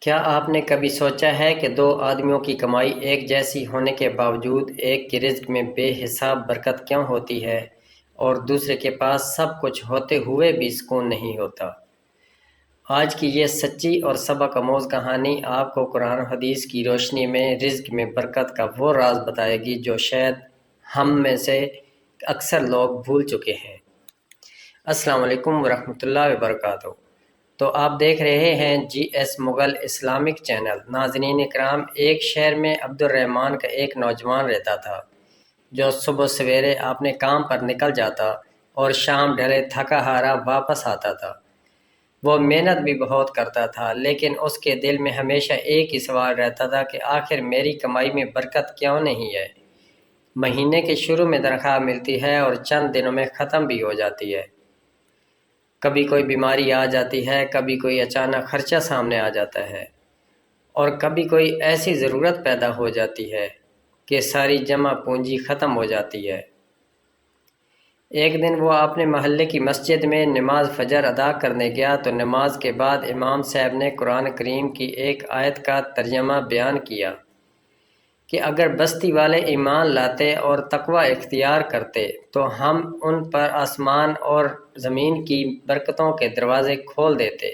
کیا آپ نے کبھی سوچا ہے کہ دو آدمیوں کی کمائی ایک جیسی ہونے کے باوجود ایک کے رزق میں بے حساب برکت کیوں ہوتی ہے اور دوسرے کے پاس سب کچھ ہوتے ہوئے بھی سکون نہیں ہوتا؟ آج کی یہ سچی اور سبق آموز کہانی آپ کو قرآن و حدیث کی روشنی میں رزق میں برکت کا وہ راز بتائے گی جو شاید ہم میں سے اکثر لوگ بھول چکے ہیں۔ السلام علیکم ورحمۃ اللہ وبرکاتہ۔ تو آپ دیکھ رہے ہیں جی ایس مغل اسلامک چینل۔ ناظرین اکرام، ایک شہر میں عبد الرحمن کا ایک نوجوان رہتا تھا جو صبح سویرے اپنے کام پر نکل جاتا اور شام ڈھلے تھکا ہارا واپس آتا تھا۔ وہ محنت بھی بہت کرتا تھا، لیکن اس کے دل میں ہمیشہ ایک ہی سوال رہتا تھا کہ آخر میری کمائی میں برکت کیوں نہیں ہے؟ مہینے کے شروع میں تنخواہ ملتی ہے اور چند دنوں میں ختم بھی ہو جاتی ہے۔ کبھی کوئی بیماری آ جاتی ہے، کبھی کوئی اچانک خرچہ سامنے آ جاتا ہے، اور کبھی کوئی ایسی ضرورت پیدا ہو جاتی ہے کہ ساری جمع پونجی ختم ہو جاتی ہے۔ ایک دن وہ اپنے محلے کی مسجد میں نماز فجر ادا کرنے گیا تو نماز کے بعد امام صاحب نے قرآن کریم کی ایک آیت کا ترجمہ بیان کیا کہ اگر بستی والے ایمان لاتے اور تقوی اختیار کرتے تو ہم ان پر آسمان اور زمین کی برکتوں کے دروازے کھول دیتے۔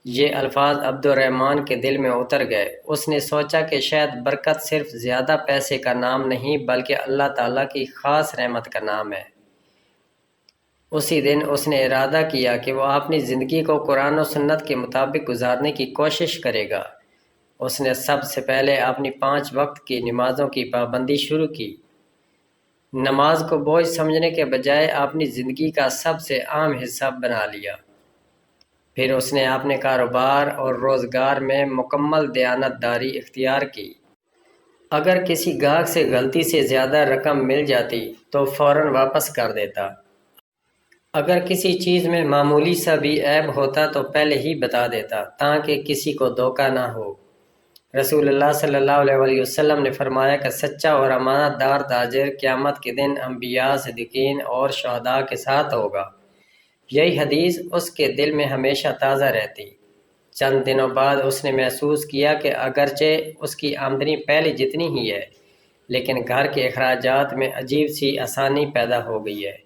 یہ الفاظ عبد الرحمن کے دل میں اتر گئے۔ اس نے سوچا کہ شاید برکت صرف زیادہ پیسے کا نام نہیں بلکہ اللہ تعالیٰ کی خاص رحمت کا نام ہے۔ اسی دن اس نے ارادہ کیا کہ وہ اپنی زندگی کو قرآن و سنت کے مطابق گزارنے کی کوشش کرے گا۔ اس نے سب سے پہلے اپنی 5 وقت کی نمازوں کی پابندی شروع کی۔ نماز کو بوجھ سمجھنے کے بجائے اپنی زندگی کا سب سے عام حصہ بنا لیا۔ پھر اس نے اپنے کاروبار اور روزگار میں مکمل دیانت داری اختیار کی۔ اگر کسی گاہک سے غلطی سے زیادہ رقم مل جاتی تو فوراً واپس کر دیتا۔ اگر کسی چیز میں معمولی سا بھی عیب ہوتا تو پہلے ہی بتا دیتا تاکہ کسی کو دھوکہ نہ ہو۔ رسول اللہ صلی اللہ علیہ وسلم نے فرمایا کہ سچا اور امانت دار تاجر قیامت کے دن انبیاء، صدیقین اور شہداء کے ساتھ ہوگا۔ یہی حدیث اس کے دل میں ہمیشہ تازہ رہتی۔ چند دنوں بعد اس نے محسوس کیا کہ اگرچہ اس کی آمدنی پہلے جتنی ہی ہے، لیکن گھر کے اخراجات میں عجیب سی آسانی پیدا ہو گئی ہے۔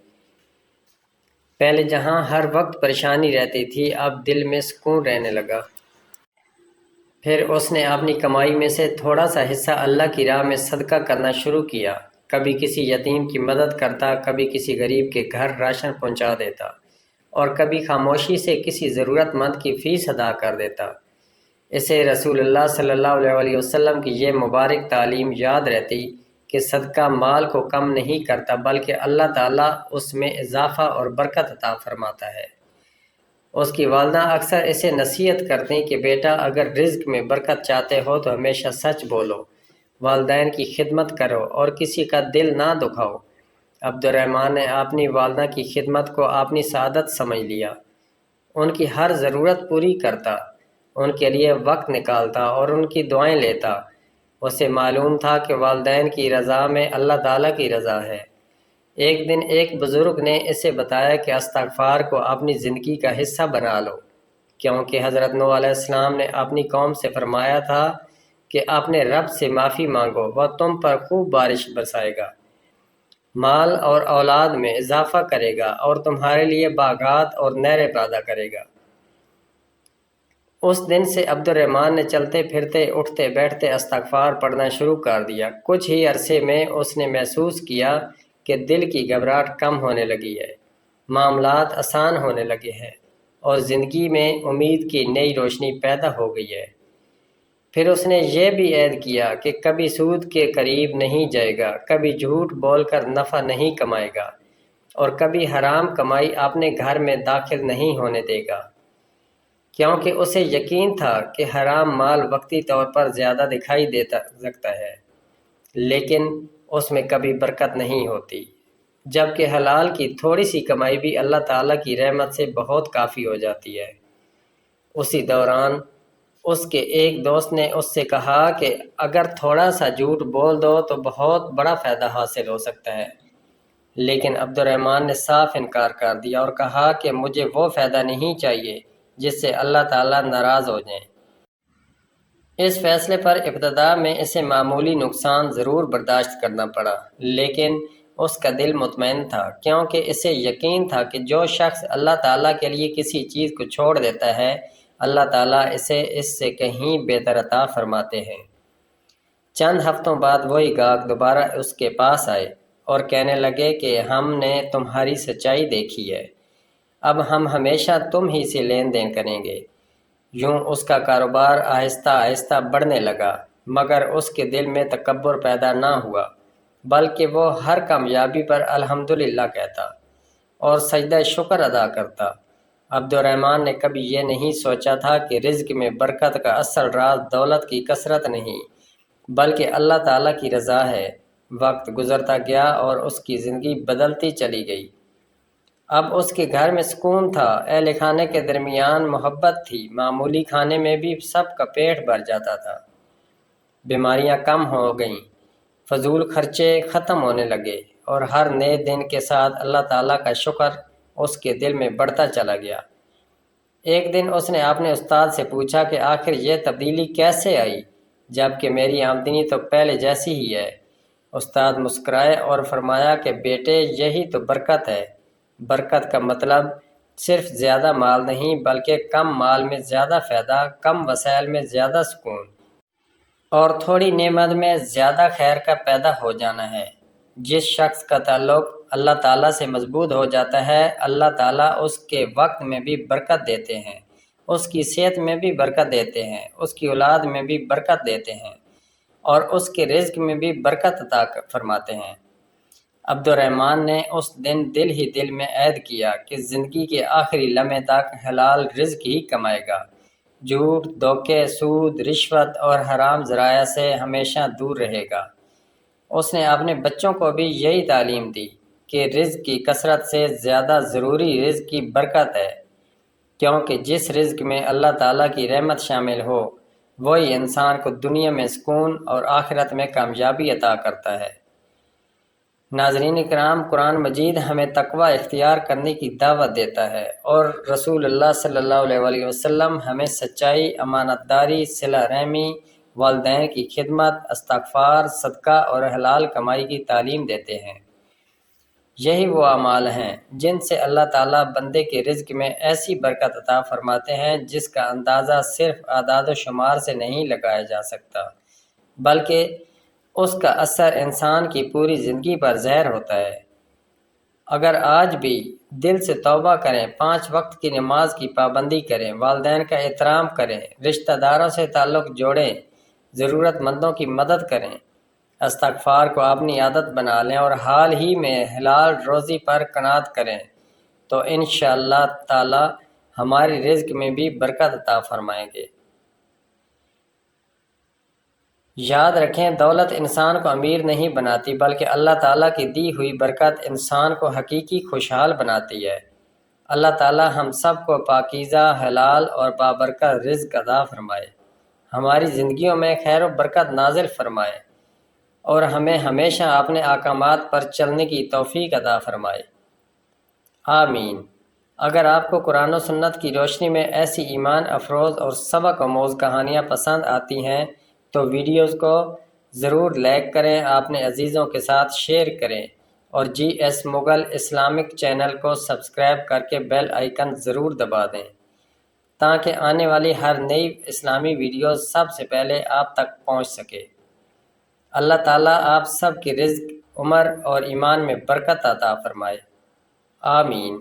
پہلے جہاں ہر وقت پریشانی رہتی تھی، اب دل میں سکون رہنے لگا۔ پھر اس نے اپنی کمائی میں سے تھوڑا سا حصہ اللہ کی راہ میں صدقہ کرنا شروع کیا۔ کبھی کسی یتیم کی مدد کرتا، کبھی کسی غریب کے گھر راشن پہنچا دیتا، اور کبھی خاموشی سے کسی ضرورت مند کی فیس ادا کر دیتا۔ اسے رسول اللہ صلی اللہ علیہ وسلم کی یہ مبارک تعلیم یاد رہتی کہ صدقہ مال کو کم نہیں کرتا بلکہ اللہ تعالیٰ اس میں اضافہ اور برکت عطا فرماتا ہے۔ اس کی والدہ اکثر اسے نصیحت کرتی کہ بیٹا، اگر رزق میں برکت چاہتے ہو تو ہمیشہ سچ بولو، والدین کی خدمت کرو اور کسی کا دل نہ دکھاؤ۔ عبد الرحمن نے اپنی والدہ کی خدمت کو اپنی سعادت سمجھ لیا۔ ان کی ہر ضرورت پوری کرتا، ان کے لیے وقت نکالتا اور ان کی دعائیں لیتا۔ اسے معلوم تھا کہ والدین کی رضا میں اللہ تعالیٰ کی رضا ہے۔ ایک دن ایک بزرگ نے اسے بتایا کہ استغفار کو اپنی زندگی کا حصہ بنا لو، کیونکہ حضرت نوح علیہ السلام نے اپنی قوم سے فرمایا تھا کہ اپنے رب سے معافی مانگو، وہ تم پر خوب بارش برسائے گا، مال اور اولاد میں اضافہ کرے گا اور تمہارے لیے باغات اور نہریں پیدا کرے گا۔ اس دن سے عبد الرحمن نے چلتے پھرتے، اٹھتے بیٹھتے استغفار پڑھنا شروع کر دیا۔ کچھ ہی عرصے میں اس نے محسوس کیا کہ دل کی گھبراہٹ کم ہونے لگی ہے، معاملات آسان ہونے لگے ہیں اور زندگی میں امید کی نئی روشنی پیدا ہو گئی ہے۔ پھر اس نے یہ بھی عہد کیا کہ کبھی سود کے قریب نہیں جائے گا، کبھی جھوٹ بول کر نفع نہیں کمائے گا اور کبھی حرام کمائی اپنے گھر میں داخل نہیں ہونے دے گا، کیونکہ اسے یقین تھا کہ حرام مال وقتی طور پر زیادہ دکھائی دیتا سکتا ہے، لیکن اس میں کبھی برکت نہیں ہوتی، جبکہ حلال کی تھوڑی سی کمائی بھی اللہ تعالیٰ کی رحمت سے بہت کافی ہو جاتی ہے۔ اسی دوران اس کے ایک دوست نے اس سے کہا کہ اگر تھوڑا سا جھوٹ بول دو تو بہت بڑا فائدہ حاصل ہو سکتا ہے، لیکن عبد الرحمن نے صاف انکار کر دیا اور کہا کہ مجھے وہ فائدہ نہیں چاہیے جس سے اللہ تعالیٰ ناراض ہو جائیں۔ اس فیصلے پر ابتدا میں اسے معمولی نقصان ضرور برداشت کرنا پڑا، لیکن اس کا دل مطمئن تھا، کیونکہ اسے یقین تھا کہ جو شخص اللہ تعالیٰ کے لیے کسی چیز کو چھوڑ دیتا ہے، اللہ تعالیٰ اسے اس سے کہیں بہتر عطا فرماتے ہیں۔ چند ہفتوں بعد وہی گاہک دوبارہ اس کے پاس آئے اور کہنے لگے کہ ہم نے تمہاری سچائی دیکھی ہے، اب ہم ہمیشہ تم ہی سے لین دین کریں گے۔ یوں اس کا کاروبار آہستہ آہستہ بڑھنے لگا، مگر اس کے دل میں تکبر پیدا نہ ہوا، بلکہ وہ ہر کامیابی پر الحمدللہ کہتا اور سجدہ شکر ادا کرتا۔ عبد الرحمن نے کبھی یہ نہیں سوچا تھا کہ رزق میں برکت کا اصل راز دولت کی کثرت نہیں، بلکہ اللہ تعالیٰ کی رضا ہے۔ وقت گزرتا گیا اور اس کی زندگی بدلتی چلی گئی۔ اب اس کے گھر میں سکون تھا، اہل خانے کے درمیان محبت تھی، معمولی کھانے میں بھی سب کا پیٹ بھر جاتا تھا، بیماریاں کم ہو گئیں، فضول خرچے ختم ہونے لگے، اور ہر نئے دن کے ساتھ اللہ تعالیٰ کا شکر اس کے دل میں بڑھتا چلا گیا۔ ایک دن اس نے اپنے استاد سے پوچھا کہ آخر یہ تبدیلی کیسے آئی، جبکہ میری آمدنی تو پہلے جیسی ہی ہے۔ استاد مسکرائے اور فرمایا کہ بیٹے، یہی تو برکت ہے۔ برکت کا مطلب صرف زیادہ مال نہیں، بلکہ کم مال میں زیادہ فائدہ، کم وسائل میں زیادہ سکون، اور تھوڑی نعمت میں زیادہ خیر کا پیدا ہو جانا ہے۔ جس شخص کا تعلق اللہ تعالیٰ سے مضبوط ہو جاتا ہے، اللہ تعالیٰ اس کے وقت میں بھی برکت دیتے ہیں، اس کی صحت میں بھی برکت دیتے ہیں، اس کی اولاد میں بھی برکت دیتے ہیں، اور اس کے رزق میں بھی برکت عطا فرماتے ہیں۔ عبد الرحمن نے اس دن دل ہی دل میں عہد کیا کہ زندگی کے آخری لمحے تک حلال رزق ہی کمائے گا، جھوٹ، دھوکے، سود، رشوت اور حرام ذرائع سے ہمیشہ دور رہے گا۔ اس نے اپنے بچوں کو بھی یہی تعلیم دی کہ رزق کی کثرت سے زیادہ ضروری رزق کی برکت ہے، کیونکہ جس رزق میں اللہ تعالیٰ کی رحمت شامل ہو، وہی انسان کو دنیا میں سکون اور آخرت میں کامیابی عطا کرتا ہے۔ ناظرین کرام، قرآن مجید ہمیں تقوی اختیار کرنے کی دعوت دیتا ہے، اور رسول اللہ صلی اللہ علیہ وسلم ہمیں سچائی، امانت داری، صلہ رحمی، والدین کی خدمت، استغفار، صدقہ اور حلال کمائی کی تعلیم دیتے ہیں۔ یہی وہ اعمال ہیں جن سے اللہ تعالیٰ بندے کے رزق میں ایسی برکت عطا فرماتے ہیں جس کا اندازہ صرف اعداد و شمار سے نہیں لگایا جا سکتا، بلکہ اس کا اثر انسان کی پوری زندگی پر ظاہر ہوتا ہے۔ اگر آج بھی دل سے توبہ کریں، 5 وقت کی نماز کی پابندی کریں، والدین کا احترام کریں، رشتہ داروں سے تعلق جوڑیں، ضرورت مندوں کی مدد کریں، استغفار کو اپنی عادت بنا لیں اور حال ہی میں حلال روزی پر قناعت کریں، تو انشاءاللہ تعالی ہماری رزق میں بھی برکت عطا فرمائیں گے۔ یاد رکھیں، دولت انسان کو امیر نہیں بناتی، بلکہ اللہ تعالیٰ کی دی ہوئی برکت انسان کو حقیقی خوشحال بناتی ہے۔ اللہ تعالیٰ ہم سب کو پاکیزہ، حلال اور بابرکت رزق عطا فرمائے، ہماری زندگیوں میں خیر و برکت نازل فرمائے، اور ہمیں ہمیشہ اپنے احکامات پر چلنے کی توفیق عطا فرمائے۔ آمین۔ اگر آپ کو قرآن و سنت کی روشنی میں ایسی ایمان افروز اور سبق آموز کہانیاں پسند آتی ہیں تو ویڈیوز کو ضرور لائک کریں، اپنے عزیزوں کے ساتھ شیئر کریں، اور جی ایس مغل اسلامک چینل کو سبسکرائب کر کے بیل آئیکن ضرور دبا دیں تاکہ آنے والی ہر نئی اسلامی ویڈیوز سب سے پہلے آپ تک پہنچ سکے۔ اللہ تعالیٰ آپ سب کی رزق، عمر اور ایمان میں برکت عطا فرمائے۔ آمین۔